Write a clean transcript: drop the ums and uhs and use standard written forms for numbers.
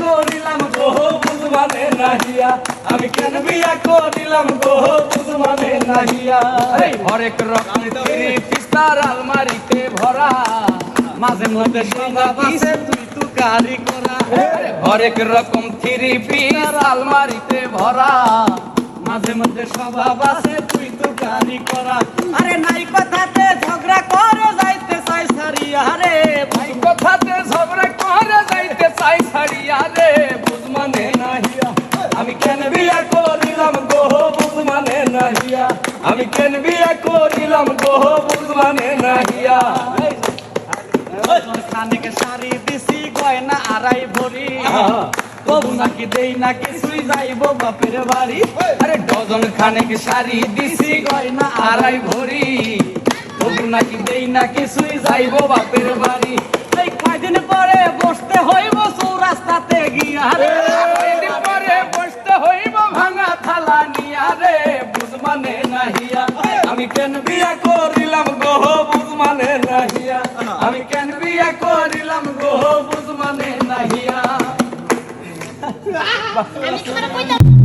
করিলাম গো বুঝমানে নাহিয়া আমি কেন বিয়া করিলাম গো বুঝমানে নাহিয়া হরেক রকম পিস্তার আলমারিতে ভরা মাঝে মধ্যে স্বভাব আছে তুই তুকারি করা হরেক রকম থ্রি পিস আলমারিতে ভরা মাঝে মধ্যে স্বভাব আছে তুই তুকারি করা আরে নাই কথাতে ঝগড়া করে যাইতে চাই সারিয়া রে ভাই কথাতে ঝগড়া করে যাইতে চাই সারিয়া রে বুঝমানে নাহিয়া আমি কেন বিয়া করিলাম গো বুঝমানে নাহিয়া আমি কেন বিয়া করিলাম গো বুঝমানে নাহিয়া কানেকে শাড়ি দিছি গয়না আড়াই ভরি কবু নাকি দেই না কিছুই যাইব বাপের বাড়ি আরে ডজন খানেক শাড়ি দিছি গয়না আড়াই ভরি কবু নাকি দেই না কিছুই যাইব বাপের বাড়ি এই কয়দিন পরে বসতে হইব চৌরাস্তাতে গিয়া রে কয়দিন পরে বসতে হইব ভাঙা থালা নিয়া রে বুঝমানে নাহিয়া আমি কেন বিয়া করিলাম গো বুঝমানে নাহিয়া আমি কেন বিয়া করিলাম গো বুঝমানে নাহিয়া আমি কি করে কইতাম